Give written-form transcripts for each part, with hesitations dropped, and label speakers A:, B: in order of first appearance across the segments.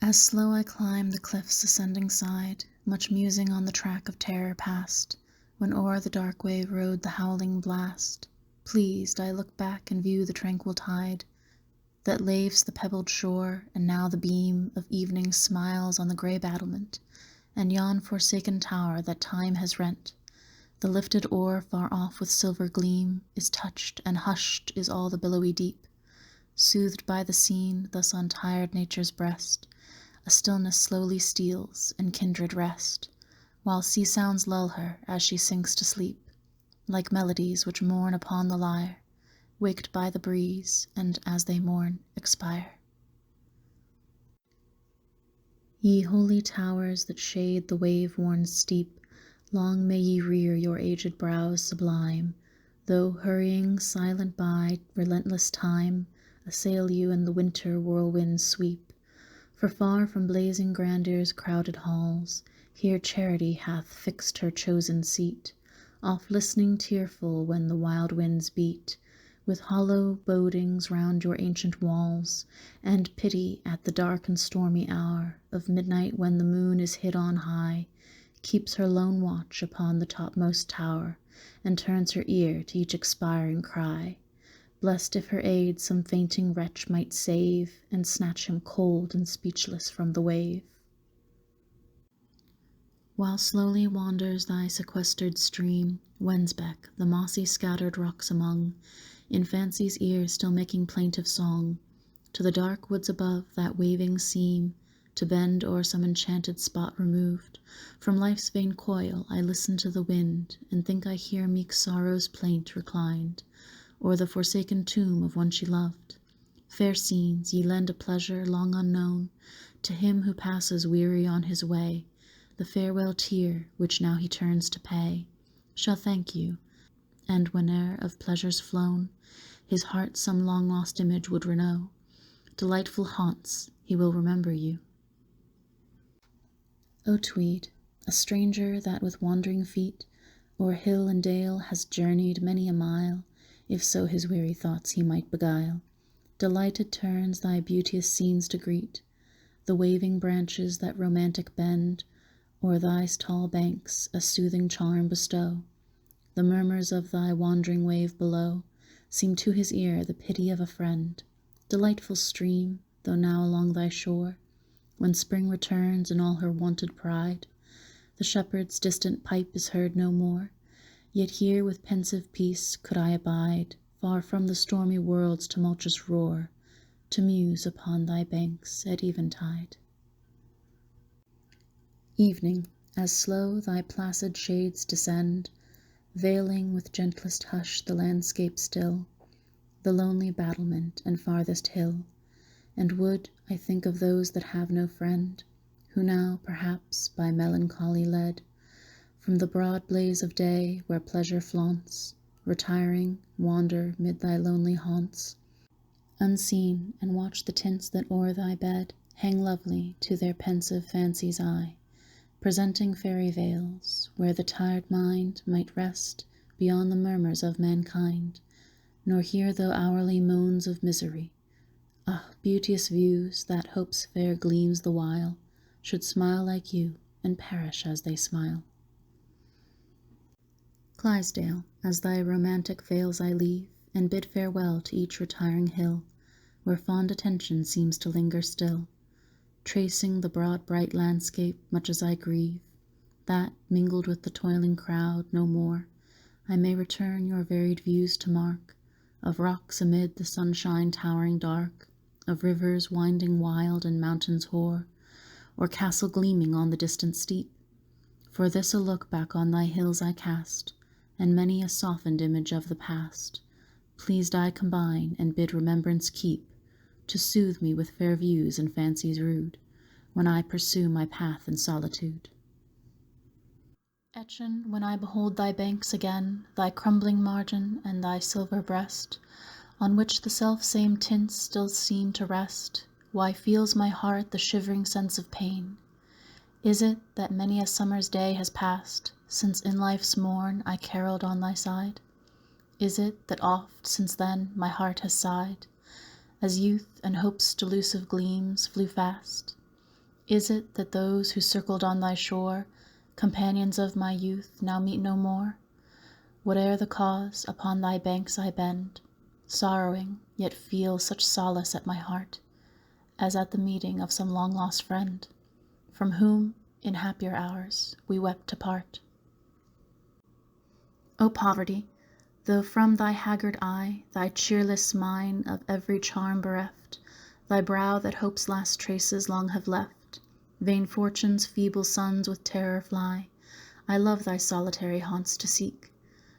A: As slow I climb the cliff's ascending side, much musing on the track of terror past, when o'er the dark wave rode the howling blast. Pleased, I look back and view the tranquil tide that laves the pebbled shore, and now the beam of evening smiles on the grey battlement, and yon forsaken tower that time has rent. The lifted oar far off with silver gleam is touched, and hushed is all the billowy deep. Soothed by the scene, thus on tired nature's breast, a stillness slowly steals, and kindred rest, while sea sounds lull her as she sinks to sleep, like melodies which mourn upon the lyre, waked by the breeze, and as they mourn, expire. Ye holy towers that shade the wave-worn steep, long may ye rear your aged brows sublime, though hurrying silent by relentless time assail you and the winter whirlwinds sweep. For far from blazing grandeur's crowded halls, here Charity hath fixed her chosen seat, oft listening tearful when the wild winds beat, with hollow bodings round your ancient walls, and pity at the dark and stormy hour of midnight when the moon is hid on high, keeps her lone watch upon the topmost tower, and turns her ear to each expiring cry, blest if her aid some fainting wretch might save, and snatch him cold and speechless from the wave. While slowly wanders thy sequestered stream, Wensbeck, the mossy scattered rocks among, in fancy's ear still making plaintive song, to the dark woods above that waving seem, to bend o'er some enchanted spot removed from life's vain coil, I listen to the wind, and think I hear meek sorrow's plaint reclined, or the forsaken tomb of one she loved. Fair scenes, ye lend a pleasure long unknown to him who passes weary on his way. The farewell tear, which now he turns to pay, shall thank you, and whene'er of pleasures flown, his heart some long-lost image would renew. Delightful haunts, he will remember you. O Tweed, a stranger that with wandering feet o'er hill and dale has journeyed many a mile, if so his weary thoughts he might beguile, delighted turns thy beauteous scenes to greet, the waving branches that romantic bend o'er thy tall banks a soothing charm bestow. The murmurs of thy wandering wave below seem to his ear the pity of a friend. Delightful stream, though now along thy shore, when spring returns in all her wonted pride, the shepherd's distant pipe is heard no more. Yet here with pensive peace could I abide, far from the stormy world's tumultuous roar, to muse upon thy banks at eventide. Evening, as slow thy placid shades descend, veiling with gentlest hush the landscape still, the lonely battlement and farthest hill, and would I think of those that have no friend, who now, perhaps, by melancholy led, from the broad blaze of day where pleasure flaunts, retiring, wander mid thy lonely haunts, unseen, and watch the tints that o'er thy bed hang lovely to their pensive fancy's eye, presenting fairy vales, where the tired mind might rest beyond the murmurs of mankind, nor hear the hourly moans of misery. Ah, beauteous views, that hope's fair gleams the while should smile like you, and perish as they smile. Clydesdale, as thy romantic vales I leave, and bid farewell to each retiring hill, where fond attention seems to linger still, tracing the broad bright landscape much as I grieve, that, mingled with the toiling crowd, no more I may return your varied views to mark, of rocks amid the sunshine towering dark, of rivers winding wild and mountains hoar, or castle gleaming on the distant steep. For this a look back on thy hills I cast, and many a softened image of the past, pleased I combine and bid remembrance keep, to soothe me with fair views and fancies rude, when I pursue my path in solitude. Etchen, when I behold thy banks again, thy crumbling margin and thy silver breast, on which the self-same tints still seem to rest, why feels my heart the shivering sense of pain? Is it that many a summer's day has passed since in life's morn I carolled on thy side? Is it that oft since then my heart has sighed, as youth and hope's delusive gleams flew fast? Is it that those who circled on thy shore, companions of my youth, now meet no more? Whate'er the cause, upon thy banks I bend, sorrowing, yet feel such solace at my heart, as at the meeting of some long-lost friend, from whom, in happier hours, we wept to part. O poverty, though from thy haggard eye, thy cheerless mine of every charm bereft, thy brow that hope's last traces long have left, vain fortune's feeble sons with terror fly, I love thy solitary haunts to seek,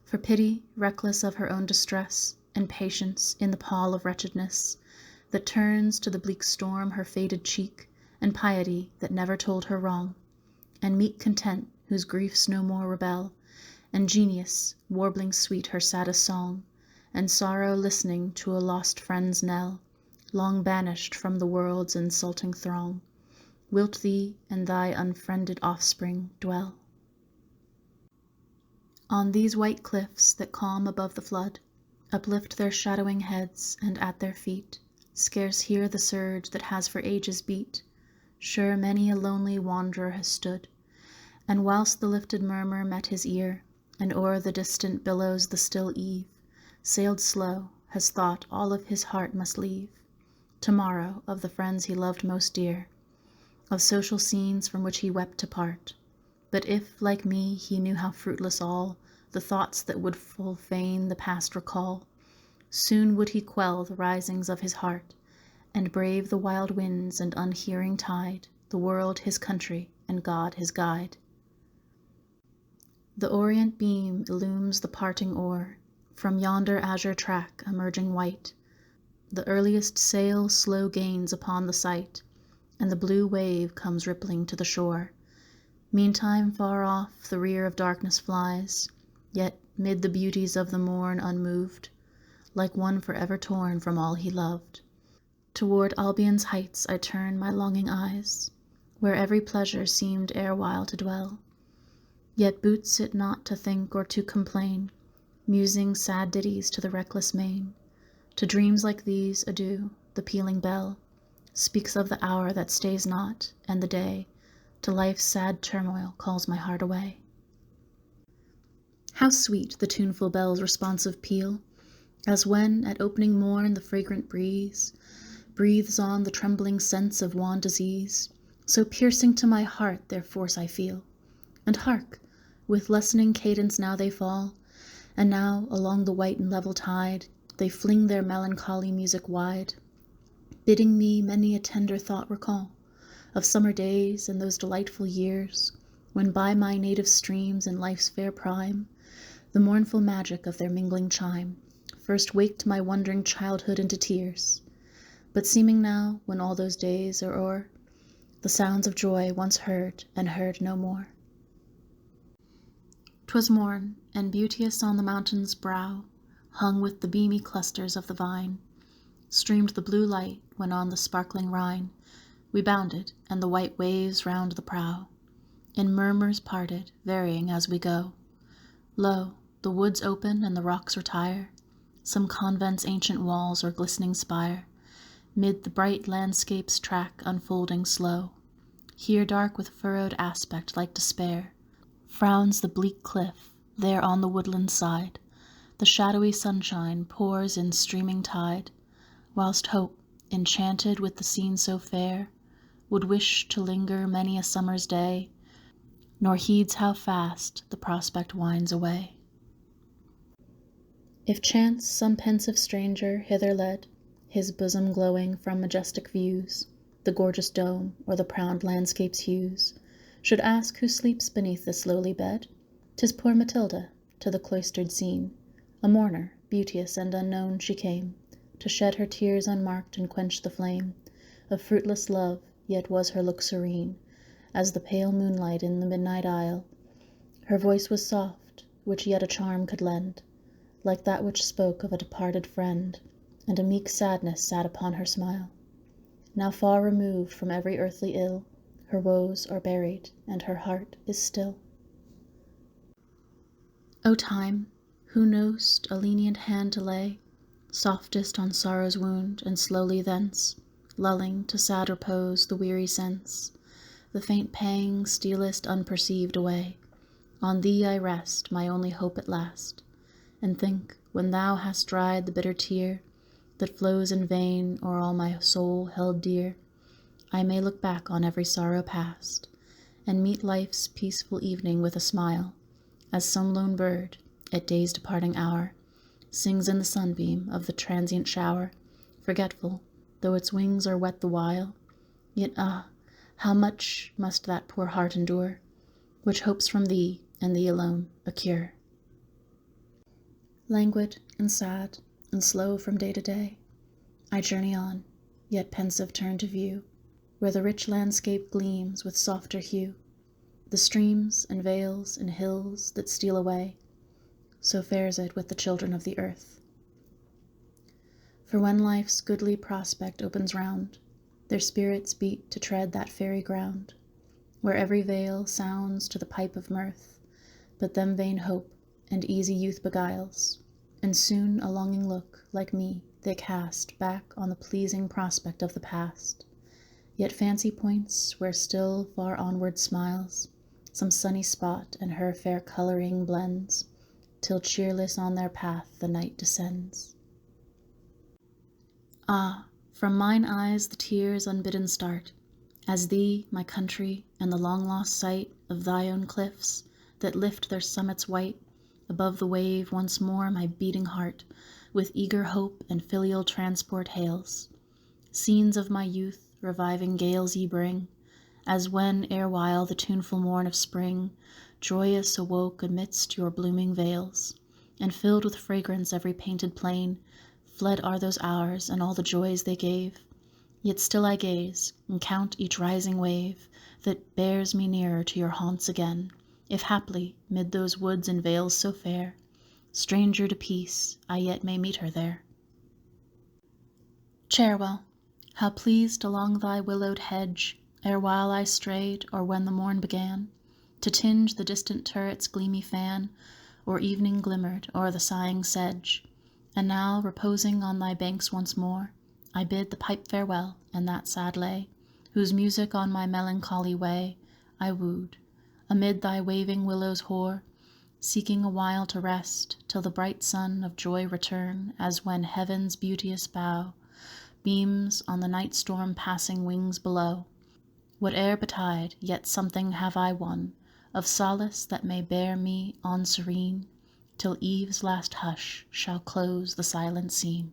A: for pity, reckless of her own distress, and patience in the pall of wretchedness, that turns to the bleak storm her faded cheek, and piety that never told her wrong, and meek content whose griefs no more rebel, and genius, warbling sweet her saddest song, and sorrow listening to a lost friend's knell, long banished from the world's insulting throng, wilt thee and thy unfriended offspring dwell. On these white cliffs that calm above the flood, uplift their shadowing heads, and at their feet scarce hear the surge that has for ages beat, sure many a lonely wanderer has stood, and whilst the lifted murmur met his ear, and o'er the distant billows the still eve sailed slow, has thought all of his heart must leave, tomorrow of the friends he loved most dear, of social scenes from which he wept to part. But if, like me, he knew how fruitless all the thoughts that would full fain the past recall, soon would he quell the risings of his heart, and brave the wild winds and unhearing tide, the world his country, and God his guide. The orient beam illumes the parting oar, from yonder azure track emerging white. The earliest sail slow gains upon the sight, and the blue wave comes rippling to the shore. Meantime far off the rear of darkness flies, yet mid the beauties of the morn unmoved, like one forever torn from all he loved. Toward Albion's heights I turn my longing eyes, where every pleasure seemed erewhile to dwell. Yet boots it not to think or to complain, musing sad ditties to the reckless main. To dreams like these, adieu, the pealing bell speaks of the hour that stays not, and the day to life's sad turmoil calls my heart away. How sweet the tuneful bell's responsive peal, as when at opening morn the fragrant breeze breathes on the trembling sense of wan disease, so piercing to my heart their force I feel. And hark! With lessening cadence now they fall, and now along the white and level tide they fling their melancholy music wide, bidding me many a tender thought recall of summer days and those delightful years, when by my native streams in life's fair prime the mournful magic of their mingling chime first waked my wondering childhood into tears. But seeming now, when all those days are o'er, the sounds of joy once heard and heard no more. 'Twas morn, and beauteous on the mountain's brow, hung with the beamy clusters of the vine, streamed the blue light, when on the sparkling Rhine we bounded, and the white waves round the prow in murmurs parted, varying as we go. Lo, the woods open and the rocks retire, some convent's ancient walls or glistening spire, mid the bright landscape's track unfolding slow. Here dark with furrowed aspect like despair frowns the bleak cliff, there on the woodland side the shadowy sunshine pours in streaming tide, whilst hope, enchanted with the scene so fair, would wish to linger many a summer's day, nor heeds how fast the prospect winds away. If chance some pensive stranger hither led, his bosom glowing from majestic views, the gorgeous dome, or the proud landscape's hues, should ask who sleeps beneath this lowly bed, 'tis poor Matilda, to the cloistered scene, a mourner, beauteous and unknown, she came, to shed her tears unmarked and quench the flame of fruitless love, yet was her look serene, as the pale moonlight in the midnight aisle. Her voice was soft, which yet a charm could lend, like that which spoke of a departed friend, and a meek sadness sat upon her smile. Now far removed from every earthly ill, her woes are buried, and her heart is still. O time, who know'st a lenient hand to lay softest on sorrow's wound, and slowly thence, lulling to sad repose the weary sense, the faint pang stealest unperceived away. On thee I rest, my only hope at last, and think, when thou hast dried the bitter tear that flows in vain o'er all my soul held dear, I may look back on every sorrow past, and meet life's peaceful evening with a smile, as some lone bird, at day's departing hour, sings in the sunbeam of the transient shower, forgetful, though its wings are wet the while. Yet how much must that poor heart endure, which hopes from thee, and thee alone, a cure. Languid and sad and slow from day to day, I journey on, yet pensive turn to view, where the rich landscape gleams with softer hue, the streams and vales and hills that steal away. So fares it with the children of the earth. For when life's goodly prospect opens round, their spirits beat to tread that fairy ground, where every vale sounds to the pipe of mirth, but them vain hope and easy youth beguiles, and soon a longing look, like me, they cast back on the pleasing prospect of the past. Yet fancy points where still far onward smiles some sunny spot, and her fair coloring blends, till cheerless on their path the night descends. Ah, from mine eyes the tears unbidden start, as thee, my country, and the long-lost sight of thy own cliffs that lift their summits white above the wave once more my beating heart with eager hope and filial transport hails. Scenes of my youth, reviving gales ye bring, as when erewhile the tuneful morn of spring joyous awoke amidst your blooming vales, and filled with fragrance every painted plain. Fled are those hours and all the joys they gave, yet still I gaze and count each rising wave that bears me nearer to your haunts again, if haply, mid those woods and vales so fair, stranger to peace, I yet may meet her there. Cherwell, how pleased along thy willowed hedge, erewhile I strayed, or when the morn began to tinge the distant turret's gleamy fan, or evening glimmered o'er the sighing sedge. And now, reposing on thy banks once more, I bid the pipe farewell, and that sad lay, whose music on my melancholy way I wooed, amid thy waving willows hoar, seeking a while to rest, till the bright sun of joy return, as when heaven's beauteous bow beams on the night storm passing wings below. Whate'er betide, yet something have I won, of solace that may bear me on serene, till eve's last hush shall close the silent scene.